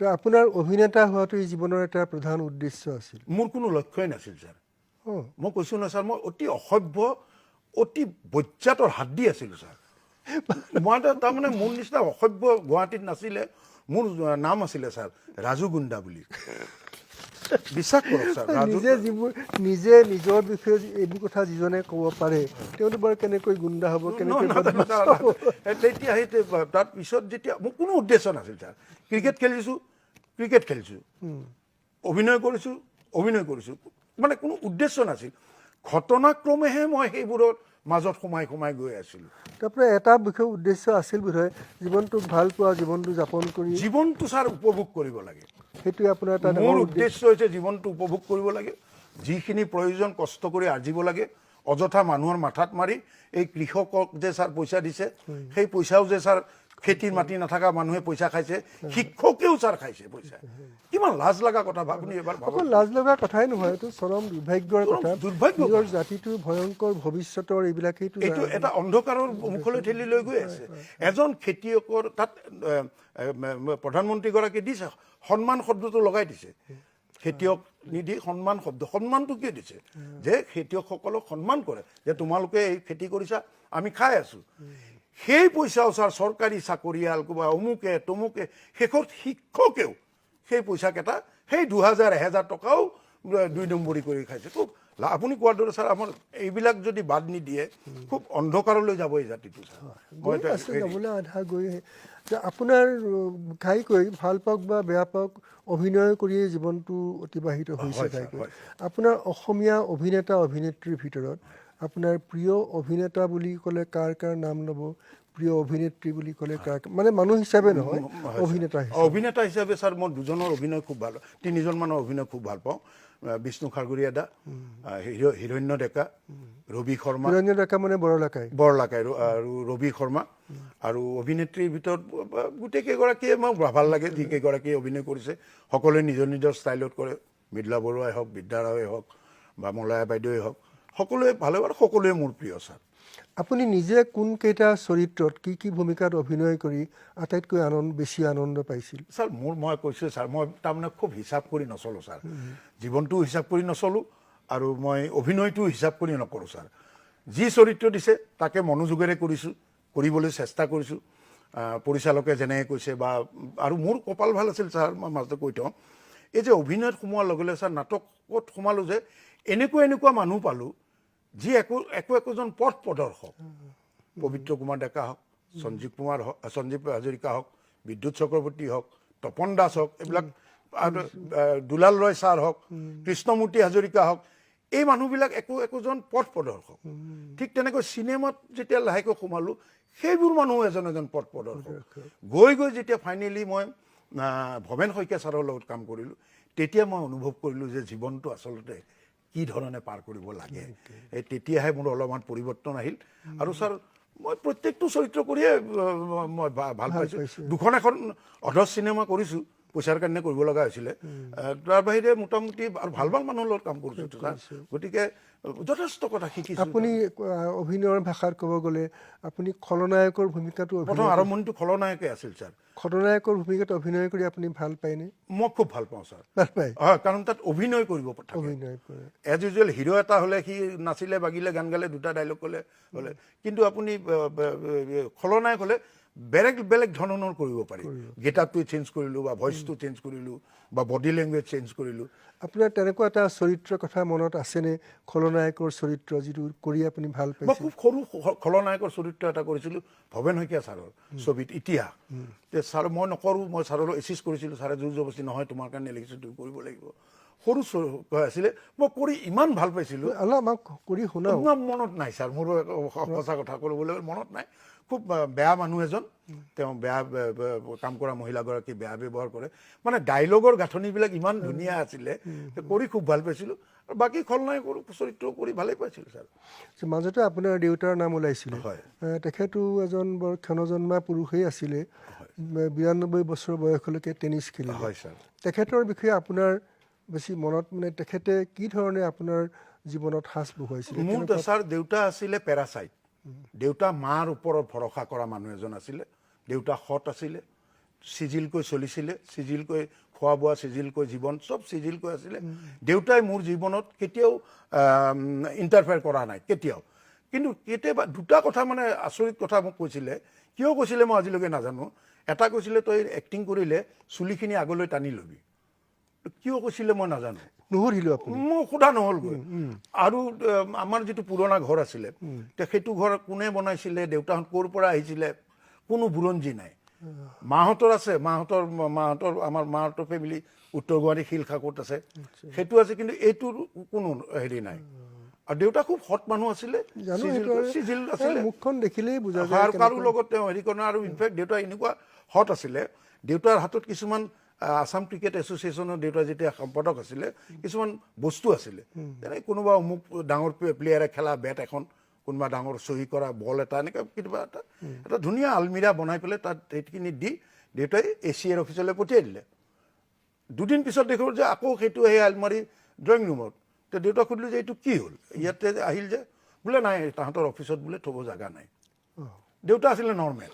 তো আপোনাৰ অভিনেতা হোৱাটো এই জীৱনৰ এটা প্ৰধান উদ্দেশ্য আছিল মোৰ কোনো লক্ষ্যই নাছিল ছাৰ মই কৈছোঁ না ছাৰ মই অতি অসভ্য অতি বজ্জাতৰ হাদ্দি আছিলোঁ ছাৰ মই তাৰমানে মোৰ নিচিনা অসভ্য গুৱাহাটীত নাছিলে মোৰ নাম আছিলে ছাৰ ৰাজু গুণ্ডা বুলি বিশ্বাস কৰক ছাৰ নিজে নিজৰ বিষয়ে এইবোৰ কথা যিজনে ক'ব পাৰে তেওঁতো বাৰু কেনেকৈ গুণ্ডা হ'ব কেনেকৈ তেতিয়া সেই তাৰপিছত যেতিয়া মোৰ কোনো উদ্দেশ্য নাছিল ছাৰ ক্ৰিকেট খেলিছোঁ অভিনয় কৰিছোঁ মানে কোনো উদ্দেশ্য নাছিল ঘটনাক্ৰমেহে মই সেইবোৰৰ মাজত সোমাই গৈ আছিলোঁ তাৰপৰা এটা বিষয় উদ্দেশ্য আছিল বোধহয় জীৱনটোক ভাল পোৱা জীৱনটো যাপন কৰি জীৱনটো ছাৰ উপভোগ কৰিব লাগে সেইটোৱে আপোনাৰ এটা মোৰ উদ্দেশ্য হৈছে জীৱনটো উপভোগ কৰিব লাগে যিখিনি প্ৰয়োজন কষ্ট কৰি আৰ্জিব লাগে অযথা মানুহৰ মাথাত মাৰি এই কৃষকক যে ছাৰ পইচা দিছে সেই পইচাও যে ছাৰ খেতিৰ মাটি নাথাকা মানুহে পইচা খাইছে শিক্ষকেও ছাৰ খাইছে পইচা কিমান লাজ লগা কথা আপুনি এবাৰ অকল লাজ লগা কথাই নহয় এইটো চৰম দুৰ্ভাগ্যৰ কথা নিজৰ জাতিটোৰ ভয়ংকৰ ভৱিষ্যতৰ এইবিলাকেই এইটো এটা অন্ধকাৰৰ মুখলৈ ঠেলি লৈ গৈ আছে এজন খেতিয়কৰ তাত প্ৰধানমন্ত্ৰীগৰাকীয়ে দিছে সন্মান শব্দটো লগাই দিছে খেতিয়ক নিদি সন্মানটো কিয় দিছে যে খেতিয়কসকলক সন্মান কৰে যে তোমালোকে এই খেতি কৰিছা আমি খাই আছোঁ সেই পইচাও ছাৰ চৰকাৰী চাকৰিয়াল বা অমুকে তমুকে শেষত শিক্ষকেও সেই পইচাকেইটা সেই 2000-1000 টকাও 2 নম্বৰী কৰি খাইছে খুব আপুনি কোৱাৰ দৰে ছাৰ আমাৰ এইবিলাক যদি বাদ নিদিয়ে খুব অন্ধকাৰলৈ যাব এই জাতিটো আপোনাৰ ঘাইকৈ ভাল পাওক বা বেয়া পাওক অভিনয় কৰিয়ে জীৱনটো অতিবাহিত হৈছে ঘাইকৈ আপোনাৰ অসমীয়া অভিনেতা অভিনেত্ৰীৰ ভিতৰত আপোনাৰ প্ৰিয় অভিনেতা বুলি ক'লে কাৰ নাম ল'ব প্ৰিয় অভিনেত্ৰী বুলি ক'লে কাৰ মানে মানুহ হিচাপে নহয় অভিনেতা হিচাপে ছাৰ মই দুজনৰ অভিনয় খুব ভাল তিনিজনমানৰ অভিনয় খুব ভাল পাওঁ বিষ্ণু খাৰগুৰিয়া দা হিৰণ্য ডেকা ৰবি শৰ্মা হিৰণ্য ডেকা মানে বৰলাকাই আৰু ৰবি শৰ্মা আৰু অভিনেত্ৰীৰ ভিতৰত গোটেইকেইগৰাকীয়ে মোক ভাল লাগে যিকেইগৰাকীয়ে অভিনয় কৰিছে সকলোৱে নিজৰ ষ্টাইলত কৰে মৃদুলা বৰুৱাই হওক বিদ্যা ৰাওৱে হওক বা মলয়া বাইদেৱে হওক সকলোৱে ভালে আৰু সকলোৱে মোৰ প্ৰিয় ছাৰ আপুনি নিজে কোনকেইটা চৰিত্ৰত কি ভূমিকাত অভিনয় কৰি আটাইতকৈ বেছি আনন্দ পাইছিল ছাৰ মই কৈছোঁ ছাৰ মই তাৰমানে খুব হিচাপ কৰি নচলোঁ ছাৰ জীৱনটোও হিচাপ কৰি নচলোঁ আৰু মই অভিনয়টোও হিচাপ কৰি নকৰোঁ ছাৰ যি চৰিত্ৰ দিছে তাকে মনোযোগেৰে কৰিবলৈ চেষ্টা কৰিছোঁ পৰিচালকে যেনেকৈ কৈছে বা আৰু মোৰ কপাল ভাল আছিল ছাৰ মই মাজতে কৈ থওঁ এই যে অভিনয়ত সোমোৱাৰ লগে লগে ছাৰ নাটকত সোমালোঁ যে এনেকুৱা মানুহ পালোঁ যি একোজন পথ প্ৰদৰ্শক পবিত্ৰ কুমাৰ ডেকা হওক সঞ্জীৱ হাজৰিকা হওক বিদ্যুৎ চক্ৰৱৰ্তী হওক তপন দাস হওক এইবিলাক দুলাল ৰয় ছাৰ হওক কৃষ্ণমূৰ্তি হাজৰিকা হওক এই মানুহবিলাক একোজন পথ প্ৰদৰ্শক ঠিক তেনেকৈ চিনেমাত যেতিয়া লাহেকৈ সোমালোঁ সেইবোৰ মানুহ এজন পথ প্ৰদৰ্শক গৈ যেতিয়া ফাইনেলি মই ভৱেন শইকীয়া ছাৰৰ লগত কাম কৰিলোঁ তেতিয়া মই অনুভৱ কৰিলোঁ যে জীৱনটো আচলতে কি ধৰণে পাৰ কৰিব লাগে এই তেতিয়াহে মোৰ অলপমান পৰিৱৰ্তন আহিল আৰু ছাৰ মই প্ৰত্যেকটো চৰিত্ৰ কৰিয়ে মই ভাল পাইছোঁ এখন অধৰ চিনেমা কৰিছোঁ পইচাৰ কাৰণে কৰিব লগা হৈছিলে তাৰ বাহিৰে মোটামুটি আৰু ভাল মানুহৰ লগত কাম কৰিছোঁ ছাৰ গতিকে যথেষ্ট কথা শিকিছোঁ আপুনি অভিনয়ৰ ভাষাত ক'ব গ'লে আপুনি খলনায়কৰ ভূমিকাটো প্ৰথম আৰম্ভণিটো খলনায়কে আছিল ছাৰ খলনায়কৰ ভূমিকাত অভিনয় কৰি আপুনি ভাল পায়নে মই খুব ভাল পাওঁ ছাৰ ভাল পায় হয় কাৰণ তাত অভিনয় কৰিব অভিনয় কৰে এজ ইউজুৱেল হিৰ' এটা হ'লে সি নাচিলে বাগিলে গান গালে দুটা ডাইলগ ক'লে হ'লে কিন্তু আপুনি খলনায়ক হ'লে বেলেগ ধৰণৰ কৰিব পাৰি গেটআপটো চেঞ্জ কৰিলোঁ বা ভইচটো চেঞ্জ কৰিলোঁ বা বডি লেংগুৱেজ চেঞ্জ কৰিলোঁ আপোনাৰ তেনেকুৱা এটা চৰিত্ৰৰ কথা মনত আছেনে খলনায়কৰ চৰিত্ৰ যিটো কৰি আপুনি ভাল পাইছে মই খুব সৰু খলনায়কৰ চৰিত্ৰ এটা কৰিছিলোঁ ভৱেন শইকীয়া ছাৰৰ ছবিত ইতিহাস ছাৰ মই নকৰোঁ মই ছাৰলৈ এচিষ্ট কৰিছিলোঁ ছাৰে জোৰ জবৰদস্তি নহয় তোমাৰ কাৰণে লিখিছোঁ তুমি কৰিব লাগিব সৰু আছিলে মই কৰি ইমান ভাল পাইছিলোঁ আমাক কৰি শুনাও মনত নাই ছাৰ মোৰ সঁচা কথা ক'বলৈ মনত নাই খুব বেয়া মানুহ এজন তেওঁ বেয়া কাম কৰা মহিলাগৰাকী বেয়া ব্যৱহাৰ কৰে মানে ডাইলগৰ গাঁথনিবিলাক ইমান ধুনীয়া আছিলে কৰি খুব ভাল পাইছিলোঁ আৰু বাকী খলনায়কৰ চৰিত্ৰ কৰি ভালেই পাইছিলোঁ ছাৰ মাজতে আপোনাৰ দেউতাৰ নাম ওলাইছিলে তেখেতো এজন বৰ ক্ষণজন্মা পুৰুষেই আছিলে 92 বছৰ বয়সলৈকে টেনিছ খেলিলে হয় ছাৰ তেখেতৰ বিষয়ে আপোনাৰ বেছি মনত মানে তেখেতে কি ধৰণে আপোনাৰ জীৱনত সাঁচ বহুৱাইছিলে মোৰ ছাৰ দেউতা আছিলে পেৰাচাইট দেউতা মাৰ ওপৰত ভৰসা কৰা মানুহ এজন আছিলে দেউতা সৎ আছিলে চিজিলকৈ চলিছিলে, চিজিলকৈ খোৱা বোৱা, চিজিলকৈ জীৱন চব চিজিলকৈ আছিলে। দেউতাই মোৰ জীৱনত কেতিয়াও ইণ্টাৰফেয়াৰ কৰা নাই, কেতিয়াও। কিন্তু কেতিয়াবা দুটা কথা মানে আচৰিত কথা মোক কৈছিলে, কিয় কৈছিলে মই আজিলৈকে নাজানো। এটা কৈছিলে তই এক্টিং কৰিলে চুলিখিনি আগলৈ টানি ল'বি, কিয় কৈছিলে মই নাজানো, নহৰিলো আপুনি মোক সোধা নহ'লগৈ। আৰু আমাৰ যিটো পুৰণা ঘৰ আছিলে, সেইটো ঘৰ কোনে বনাইছিলে, দেউতাহঁত ক'ৰ পৰা আহিছিলে, কোনো বুৰঞ্জী নাই। মাহঁতৰ আছে, মাহঁতৰ আমাৰ মাহঁতৰ ফেমিলি উত্তৰ গুৱাহাটী শিলখাকত আছে, সেইটো আছে, কিন্তু এইটোৰ কোনো হেৰি নাই। আৰু দেউতা খুব সৎ মানুহ আছিলে, চিজিল আছিলে, মুখখন দেখিলেই বুজা যায় কাৰো লগত তেওঁ হেৰি কৰা। আৰু ইনফেক্ট দেউতা এনেকুৱা সৎ আছিলে, দেউতাৰ হাতত কিছুমান আছাম ক্ৰিকেট এছ'চিয়েশ্যনৰ দেউতা যেতিয়া সম্পাদক আছিলে, কিছুমান বস্তু আছিলে, যেনে কোনোবা অমুক ডাঙৰ প্লেয়াৰে খেলা বেট এখন, কোনোবা ডাঙৰ চহী কৰা বল এটা, এনেকৈ কিবা এটা ধুনীয়া আলমিৰা বনাই পেলাই তাত সেইখিনি দি দেউতাই ACR অফিচলৈ পঠিয়াই দিলে। দুদিন পিছত দেখোঁ যে আকৌ সেইটো সেই আলমাৰী ড্ৰয়িং ৰুমত। তো দেউতাক সুধিলোঁ যে এইটো কি হ'ল, ইয়াতে আহিল যে, বোলে নাই তাহাঁতৰ অফিচত বোলে থ'ব জেগা নাই। দেউতা আছিলে নৰ্মেল,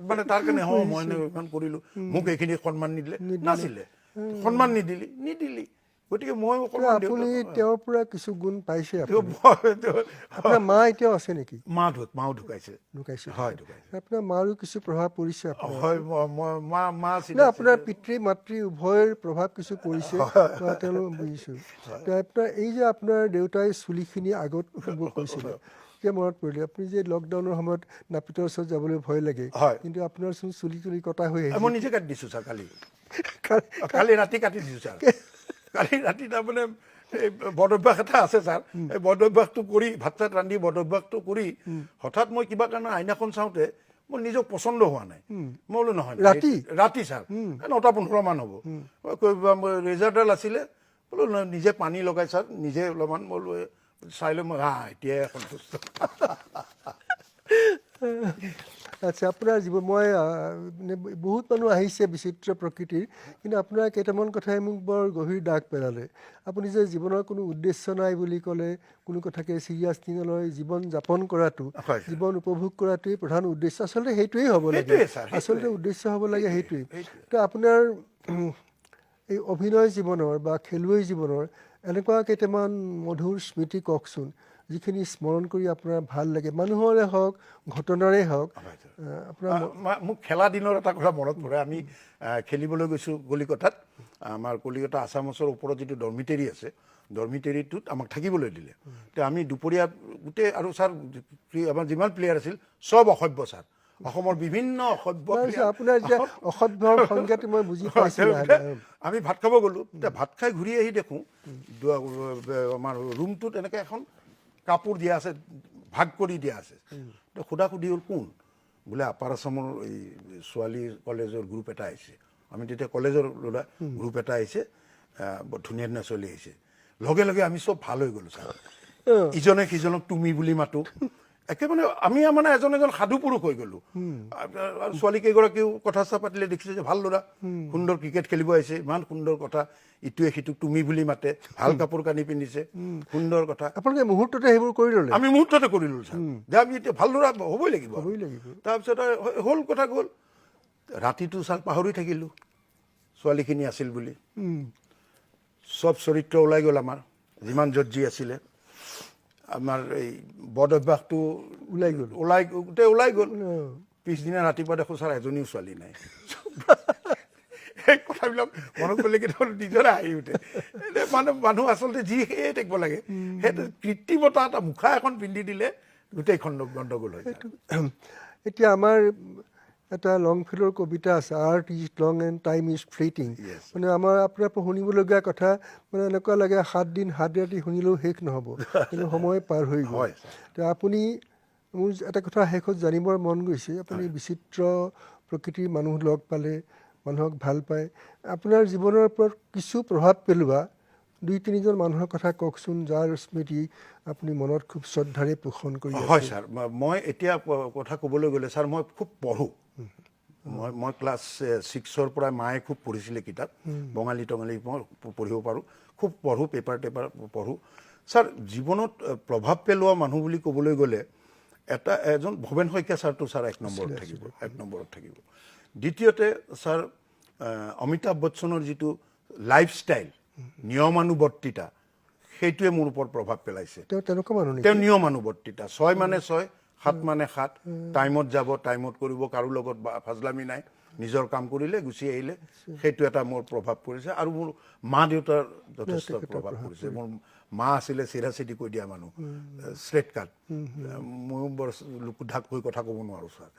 মানে তাৰ কাৰণে মই ইমান কৰিলোঁ, মোক এইখিনি সন্মান নিদিলে, নাছিলে, সন্মান নিদিলি। গতিকে মই আপুনি তেওঁৰ পৰা কিছু গুণ পাইছে। আপোনাৰ মা এতিয়াও আছে নেকি? মাও ঢুকাইছে। হয়, ঢুকাইছে। আপোনাৰ মাৰো কিছু প্ৰভাৱ পৰিছে? হয়, মা আছিলে। আপোনাৰ পিতৃ মাতৃ উভয়ৰ প্ৰভাৱ কিছু পৰিছে, তেওঁলোক বুজিছোঁ। আপোনাৰ এই যে আপোনাৰ দেউতাই চুলিখিনি আগত কৈছিলে, এতিয়া মনত পৰিলে আপুনি যে লকডাউনৰ সময়ত নাপিতৰ ওচৰত যাবলৈ ভয় লাগে, কিন্তু আপোনাৰ চুলি কটা হৈ আহিছে। মই নিজে কাটি দিছোঁ ছাৰ, কালি ৰাতি কাটি দিছোঁ ছাৰ। কালি ৰাতি তাৰমানে এই বদ অভ্যাস এটা আছে ছাৰ, এই বদ অভ্যাসটো কৰি ভাত চাত ৰান্ধি বদ অভ্যাসটো কৰি হঠাৎ মই কিবা কাৰণে আইনাখন চাওঁতে মোৰ নিজক পচন্দ হোৱা নাই। মই বোলো নহয়, ৰাতি ছাৰ 9:15 মান হ'ব, ৰেজাৰডাল আছিলে, বোলো নিজে পানী লগাই ছাৰ নিজে অলপমান বোলো চাই লৈ মই এতিয়াই সন্তুষ্ট। আচ্ছা, আপোনাৰ জীৱন মই বহুত মানুহ আহিছে বিচিত্ৰ প্ৰকৃতিৰ, কিন্তু আপোনাৰ কেইটামান কথাই মোক বৰ গভীৰ দাগ পেলালে। আপুনি যে জীৱনৰ কোনো উদ্দেশ্য নাই বুলি ক'লে, কোনো কথাকে চিৰিয়াছলি নলয়, জীৱন যাপন কৰাটো, জীৱন উপভোগ কৰাটোৱেই প্ৰধান উদ্দেশ্য। আচলতে সেইটোৱেই হ'ব লাগে, আচলতে উদ্দেশ্য হ'ব লাগে সেইটোৱেই। তো আপোনাৰ এই অভিনয় জীৱনৰ বা খেলুৱৈ জীৱনৰ এনেকুৱা কেইটামান মধুৰ স্মৃতি কওকচোন, যিখিনি স্মৰণ কৰি আপোনাৰ ভাল লাগে, মানুহৰে হওক ঘটনাৰে হওক। মোক খেলা দিনৰ এটা কথা মনত পৰে। আমি খেলিবলৈ গৈছোঁ কলিকতাত, আমাৰ কলিকতা আছামছৰ ওপৰত যিটো ডৰ্মিটেৰী আছে, ডৰ্মিটেৰীটোত আমাক থাকিবলৈ দিলে। তো আমি দুপৰীয়া গোটেই, আৰু ছাৰ আমাৰ যিমান প্লেয়াৰ আছিল চব অসভ্য ছাৰ, অসমৰ বিভিন্ন অসভ্য। আপোনাৰ যে অসভ্যৰ সংজ্ঞাটো মই বুজি পাইছোঁ। আমি ভাত খাব গ'লোঁ, এতিয়া ভাত খাই ঘূৰি আহি দেখোঁ আমাৰ ৰুমটোত এনেকৈ এখন কাপোৰ দিয়া আছে, ভাগ কৰি দিয়া আছে। তো সুধি হ'ল কোন, বোলে আপাৰ আছামৰ এই ছোৱালী কলেজৰ গ্ৰুপ এটা আহিছে। আমি তেতিয়া কলেজৰ ল'ৰা গ্ৰুপ এটা আহিছে, বৰ ধুনীয়া ধুনীয়া ছোৱালী আহিছে। লগে লগে আমি চব ভাল হৈ গ'লোঁ ছাৰ, ইজনে সিজনক তুমি বুলি মাতোঁ, একেবাৰে আমি মানে এজন সাধু পুৰুষ হৈ গ'লোঁ। আৰু ছোৱালী কেইগৰাকীও কথা চথা পাতিলে দেখিছে যে ভাল ল'ৰা, সুন্দৰ ক্ৰিকেট খেলিব আহিছে, ইমান সুন্দৰ কথা, ইটোৱে সিটোক তুমি বুলি মাতে, ভাল কাপোৰ কানি পিন্ধিছে, সুন্দৰ কথা। আপোনালোকে মুহূৰ্ততে সেইবোৰ কৰি ল'লে? আমি মুহূৰ্ততে কৰি ল'লোঁ ছাৰ, যে আমি এতিয়া ভাল ল'ৰা হ'বই লাগিব। তাৰপিছত হ'ল কথা গ'ল। ৰাতিটো ছাৰ পাহৰি থাকিলোঁ ছোৱালীখিনি আছিল বুলি, চব চৰিত্ৰ ওলাই গ'ল আমাৰ, যিমান জজ্জি আছিলে। আমাৰ এই বদ অভ্যাসটো গোটেই ওলাই গ'ল। পিছদিনা ৰাতিপুৱা দেখোঁ ছাৰ এজনীও ছোৱালী নাই। এই কথাবিলাক মনত পৰিলে কেতিয়াবা নিজৰে হাঁহি উঠে। মানুহ আচলতে যি সেয়ে থাকিব লাগে, সেইটো কৃত্ৰিমতা এটা মুখা এখন পিন্ধি দিলে গোটেই গণ্ডগোল হৈ যায়। এতিয়া আমাৰ এটা লং ফিল্ডৰ কবিতা আছে, art is long and time is fleeting. মানে আমাৰ আপোনাৰ শুনিবলগীয়া কথা মানে এনেকুৱা লাগে 7 দিন 7 ৰাতি শুনিলেও শেষ নহ'ব, কিন্তু সময় পাৰ হৈ গ'ল। তো আপুনি, মোৰ এটা কথা শেষত জানিবৰ মন গৈছে, আপুনি বিচিত্ৰ প্ৰকৃতিৰ মানুহ লগ পালে, মানুহক ভাল পায়, আপোনাৰ জীৱনৰ ওপৰত কিছু প্ৰভাৱ পেলোৱা 2-3জন মানুহৰ কথা কওকচোন, যাৰ স্মৃতি আপুনি মনত খুব শ্ৰদ্ধাৰে পোষণ কৰি আছে। হয় ছাৰ, মই এতিয়া কথা ক'বলৈ গ'লে ছাৰ, মই খুব পঢ়োঁ। মই ক্লাছ 6ৰ পৰা মায়ে খুব পঢ়িছিলে কিতাপ, বঙালী টঙালী মই পঢ়িব পাৰোঁ, খুব পঢ়োঁ, পেপাৰ পঢ়োঁ। ছাৰ, জীৱনত প্ৰভাৱ পেলোৱা মানুহ বুলি ক'বলৈ গ'লে এজন ভৱেন শইকীয়া ছাৰটো ছাৰ 1 নম্বৰত থাকিব। দ্বিতীয়তে স্যাৰ অমিতাভ বচ্চনৰ যিটো লাইফষ্টাইল নিয়মানুবৰ্তিতা সেইটোৱে মোৰ ওপৰত প্ৰভাৱ পেলাইছে তেনেকুৱা মানুহ তেওঁ নিয়মানুবৰ্তিতা 6 মানে 6 7 মানে 7 টাইমত যাব টাইমত কৰিব কাৰো লগত ফাজলামি নাই নিজৰ কাম কৰিলে গুচি আহিলে সেইটো এটা মোৰ প্ৰভাৱ পৰিছে আৰু মোৰ মা দেউতাৰ যথেষ্ট প্ৰভাৱ পৰিছে মোৰ মা আছিলে চিৰাচিটি কৈ দিয়া মানুহ ষ্ট্ৰেট কাট মই বৰ লুকুধাক হৈ কথা ক'ব নোৱাৰো স্যাৰ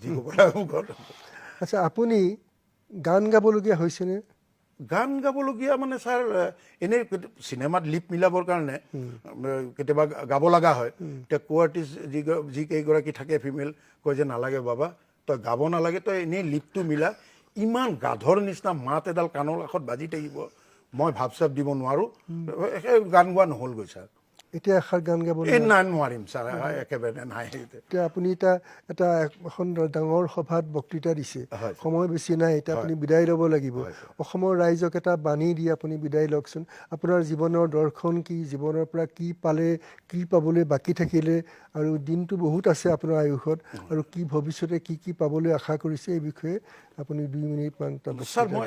যি কথা আচ্ছা আপুনি গান গাবলগীয়া হৈছেনে গান গাবলগীয়া মানে স্যাৰ এনে চিনেমাত লিপ মিলাবৰ কাৰণে কেতিয়াবা গাব লগা হয় এতিয়া কো আৰ্টিষ্ট যি কেইগৰাকী থাকে ফিমেল কয় যে নালাগে বাবা তই গাব নালাগে তই এনেই লিপটো মিলা ইমান গাধৰ নিচিনা মাত এডাল কাণৰ কাষত বাজি থাকিব মই ভাব চাপ দিব নোৱাৰো গান গোৱা নহ'লগৈ স্যাৰ এতিয়া এষাৰ গান গাব নাই নোৱাৰিম স্যাৰ একেবাৰে নাই এতিয়া আপুনি এটা এখন ডাঙৰ সভাত বক্তৃতা দিছে সময় বেছি নাই এতিয়া আপুনি বিদায় ল'ব লাগিব অসমৰ ৰাইজক এটা বাণী দি আপুনি বিদায় লওকচোন আপোনাৰ জীৱনৰ দৰ্শন কি জীৱনৰ পৰা কি পালে কি পাবলৈ বাকী থাকিলে আৰু দিনটো বহুত আছে আপোনাৰ আয়ুষত আৰু কি ভৱিষ্যতে কি পাবলৈ আশা কৰিছে এই বিষয়ে আপুনি 2 মিনিটমান স্যাৰ মই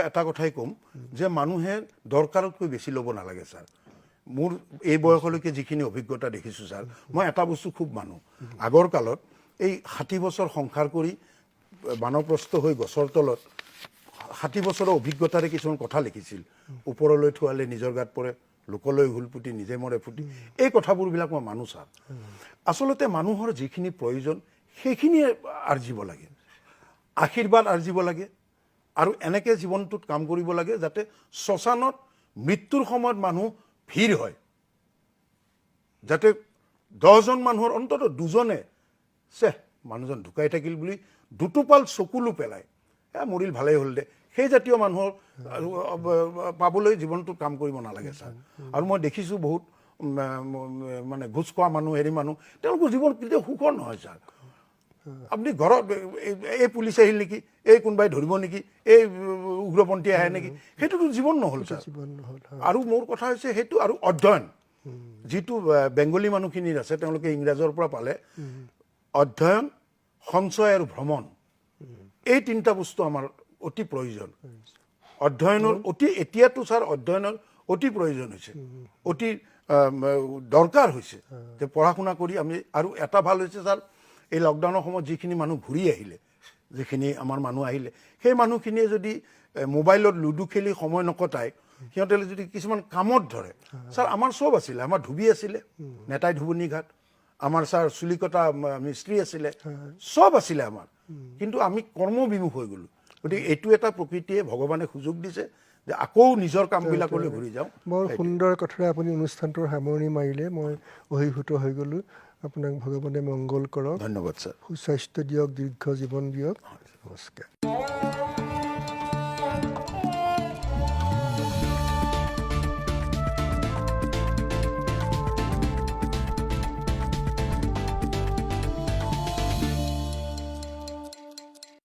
এটা কথাই ক'ম যে মানুহে দৰকাৰতকৈ বেছি ল'ব নালাগে স্যাৰ মোৰ এই বয়সলৈকে যিখিনি অভিজ্ঞতা দেখিছোঁ স্যাৰ মই এটা বস্তু খুব মানো আগৰ কালত এই 60 বছৰ সংসাৰ কৰি বানপ্ৰস্থ হৈ গছৰ তলত 60 বছৰৰ অভিজ্ঞতাৰে কিছুমান কথা লিখিছিল ওপৰলৈ থোৱালে নিজৰ গাত পৰে লোকলৈ হুলপুটি নিজে মৰে ফুটি এই কথাবোৰবিলাক মই মানো স্যাৰ আচলতে মানুহৰ যিখিনি প্ৰয়োজন সেইখিনিয়ে আৰ্জিব লাগে আশীৰ্বাদ আৰ্জিব লাগে আৰু এনেকৈ জীৱনটোত কাম কৰিব লাগে যাতে শ্মশানত মৃত্যুৰ সময়ত মানুহ ভিৰ হয় যাতে 10 জন মানুহৰ অন্তত 2জনে মানুহজন ঢুকাই থাকিল বুলি দুটোপাল চকুলো পেলায় মৰিল ভালেই হ'ল দে সেই জাতীয় মানুহৰ পাবলৈ জীৱনটোত কাম কৰিব নালাগে স্যাৰ আৰু মই দেখিছোঁ বহুত মানে ঘুচ খোৱা মানুহ হেৰি মানুহ তেওঁলোকৰ জীৱন কেতিয়াও সুখৰ নহয় স্যাৰ আপুনি ঘৰত এই পুলিচ আহিল নেকি এই কোনোবাই ধৰিব নেকি এই উগ্ৰপন্থী আহে নেকি সেইটোতো জীৱন নহ'ল স্যাৰ আৰু মোৰ কথা হৈছে সেইটো আৰু অধ্যয়ন যিটো বেংগলী মানুহখিনিৰ আছে তেওঁলোকে ইংৰাজৰ পৰা পালে অধ্যয়ন সঞ্চয় আৰু ভ্ৰমণ এই তিনিটা বস্তু আমাৰ অতি প্ৰয়োজন অধ্যয়নৰ এতিয়াতো স্যাৰ অধ্যয়নৰ অতি প্ৰয়োজন হৈছে অতি দৰকাৰ হৈছে যে পঢ়া শুনা কৰি আমি আৰু এটা ভাল হৈছে স্যাৰ এই লকডাউনৰ সময়ত যিখিনি মানুহ ঘূৰি আহিলে যিখিনি আমাৰ মানুহ আহিলে সেই মানুহখিনিয়ে যদি মোবাইলত লুডু খেলি সময় নকটায় সিহঁতে যদি কিছুমান কামত ধৰে স্যাৰ আমাৰ চব আছিলে আমাৰ ধুবি আছিলে নেতাই ধুবনি ঘাট আমাৰ স্যাৰ চুলিকটা মিস্ত্ৰী আছিলে চব আছিলে আমাৰ কিন্তু আমি কৰ্মবিমুখ হৈ গ'লো গতিকে এইটো এটা প্ৰকৃতিয়ে ভগৱানে সুযোগ দিছে যে আকৌ নিজৰ কামবিলাকলৈ ঘূৰি যাওঁ বৰ সুন্দৰ কথাৰে আপুনি অনুষ্ঠানটোৰ সামৰণি মাৰিলে মই অভিভূত হৈ গ'লোঁ আপোনাক ভগৱানে মংগল কৰক ধন্যবাদ স্যাৰ সুস্বাস্থ্য দিয়ক দীৰ্ঘ জীৱন দিয়ক নমস্কাৰ